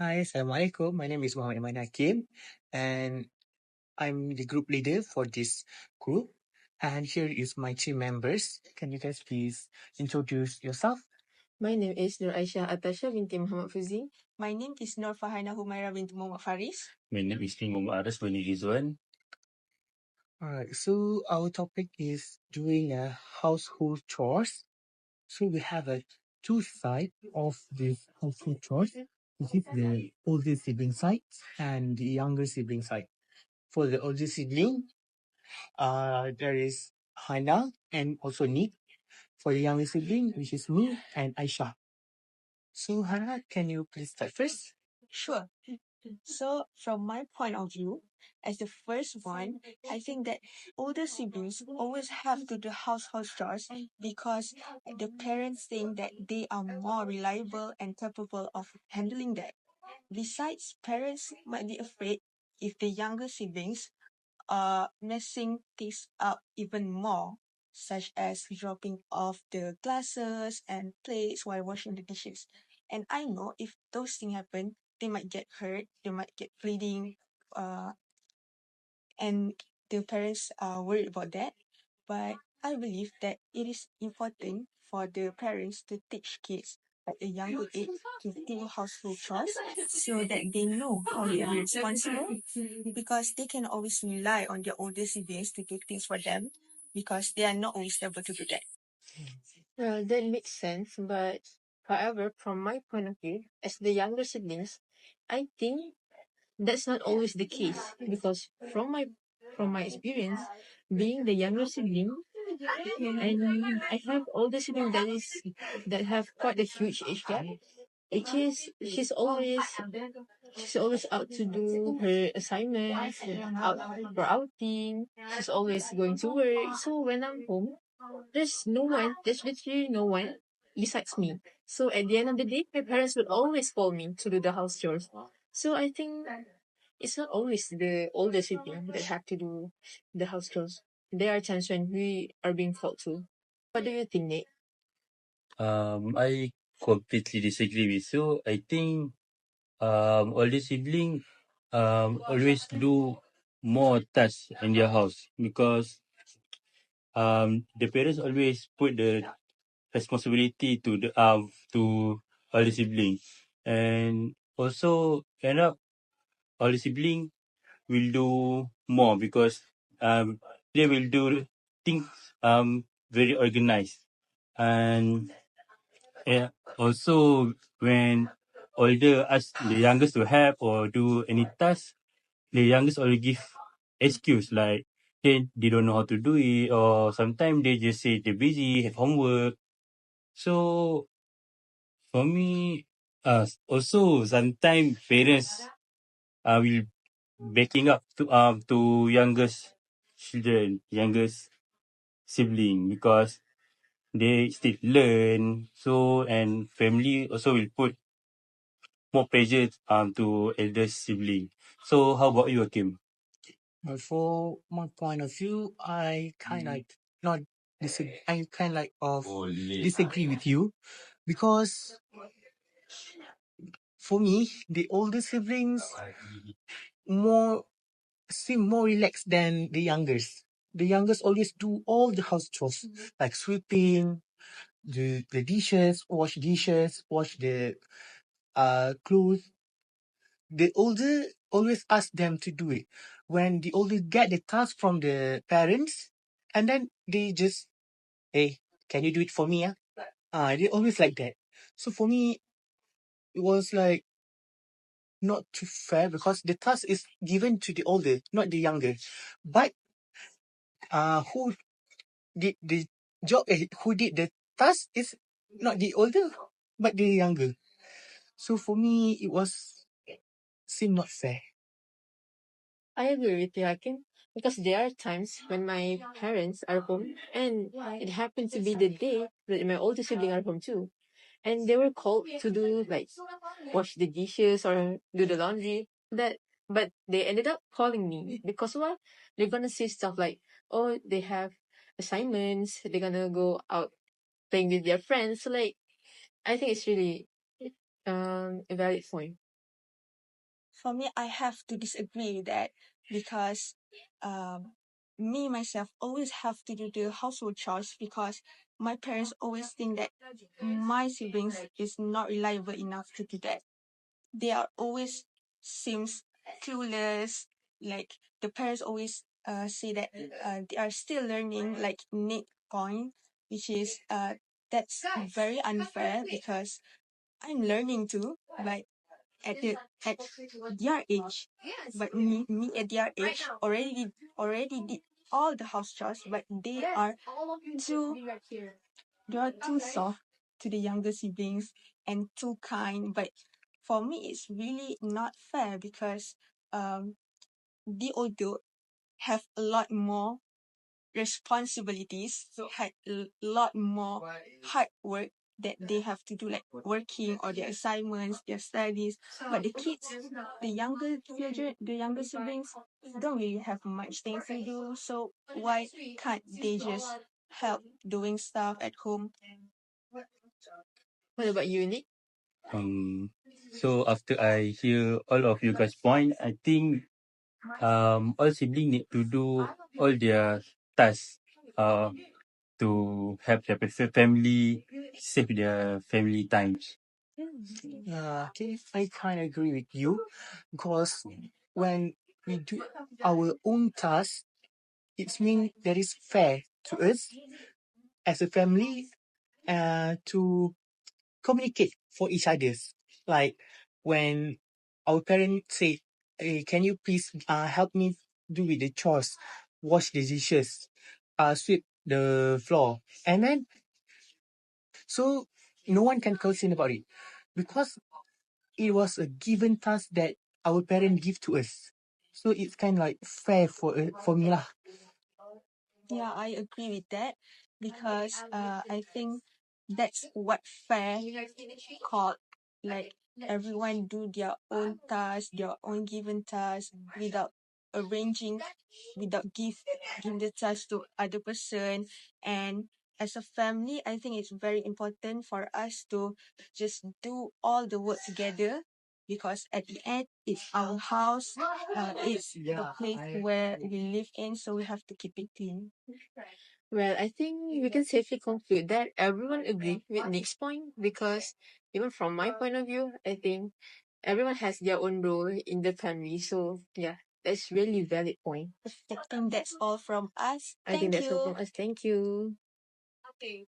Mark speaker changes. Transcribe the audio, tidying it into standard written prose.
Speaker 1: Hi, Assalamualaikum. My name is Muhammad Iman Hakim, and I'm the group leader for this group. And here is my team members. Can you guys please introduce yourself?
Speaker 2: My name is Nur Aisyah Atasha binti Muhammad Fuzi.
Speaker 3: My name is Nur Farhana Humaira bint Muhammad Faris.
Speaker 4: My name is Muhammad Aras bin Rizwan.
Speaker 1: Alright, so our topic is doing household chores. So we have two sides of this household chores. This is the older sibling side and the younger sibling side. For the older sibling, there is Hana and also Nick. For the younger sibling, which is me and Aisha. So Hana, can you please start first?
Speaker 3: Sure. So, from my point of view, as the first one, I think that older siblings always have to do household chores because the parents think that they are more reliable and capable of handling that. Besides, parents might be afraid if the younger siblings are messing things up even more, such as dropping off the glasses and plates while washing the dishes. And I know if those things happen, they might get hurt, they might get bleeding, uh, and the parents are worried about that. But I believe that it is important for the parents to teach kids at a younger age to do household chores so that they know how to be responsible because they can always rely on their older siblings to do things for them because they are not always able to do that.
Speaker 2: Well, that makes sense, but however, from my point of view, as the younger siblings, I think that's not always the case because from my experience, being the younger sibling, and I have older sibling that have quite a huge age gap. Which is she's always out to do her assignments, out for outing. She's always going to work. So when I'm home, there's literally no one besides me. So at the end of the day, my parents would always call me to do the house chores. So I think it's not always the older sibling that have to do the house chores. There are times when we are being called to. What do you think, Nate?
Speaker 4: I completely disagree with you. I think older sibling always do more tasks in their house because the parents always put the responsibility to older sibling, and also end up older sibling will do more because they will do things very organized. And yeah, also when older ask the youngest to help or do any task, the youngest always give excuse like they don't know how to do it, or sometimes they just say they're busy, have homework. So for me, also sometimes parents will backing up to youngest children, youngest sibling because they still learn. So and family also will put more pressure to eldest sibling. So how about you, Hakim?
Speaker 1: For my point of view, I kind of not I kind like of disagree with you because for me, the older siblings more seem more relaxed than the youngest. The youngest always do all the house chores like sweeping, the dishes, wash the clothes. The older always ask them to do it. When the older get the task from the parents, and then they just, hey, can you do it for me? They always like that. So for me, it was like not too fair because the task is given to the older, not the younger. But who did the job? Who did the task is not the older, but the younger. So for me, it was seemed not fair.
Speaker 2: I agree with you, Hakim, because there are times when my parents are home, and it happened to be the day that my older sibling are home too, and they were called to do like wash the dishes or do the laundry. But they ended up calling me because what? They're gonna say stuff like, "Oh, they have assignments. They're gonna go out playing with their friends." So like, I think it's really a valid point.
Speaker 3: For me, I have to disagree with that because me myself always have to do the household chores because my parents always think that my siblings is not reliable enough to do that. They are always seems clueless. Like the parents always say that they are still learning, like Nick point, which is that's very unfair because I'm learning too, but at their age, but me at their age already did all the house chores, but too they are too soft to the younger siblings and too kind. But for me, it's really not fair because the older have a lot more responsibilities, had a lot more hard work that they have to do, like working or their assignments, their studies. But the kids, the younger children, the younger siblings don't really have much things to do. So why can't they just help doing stuff at home?
Speaker 2: What about you, Nick?
Speaker 4: So after I hear all of you guys' point, I think all siblings need to do all their tasks to help their family, save their family times.
Speaker 1: Okay, I kind of agree with you because when we do our own task, it means that is fair to us as a family to communicate for each others. Like when our parents say, hey, can you please help me do with the chores, wash the dishes, sweep the floor, and then so no one can complain about it because it was a given task that our parents give to us. So it's kind of like fair for me lah.
Speaker 3: Yeah, I agree with that because I think that's what fair called. Like everyone do their own task, their own given task without arranging, without give the task to other person. And as a family, I think it's very important for us to just do all the work together because at the end it's our house, it's the place where we live in, so we have to keep it clean.
Speaker 2: Well, I think we can safely conclude that everyone agree with Nick's point because even from my point of view, I think everyone has their own role in the family. So yeah, that's really valid point.
Speaker 3: I think that's all from us.
Speaker 2: I think
Speaker 3: Thank
Speaker 2: that's all
Speaker 3: you.
Speaker 2: from us. Thank you.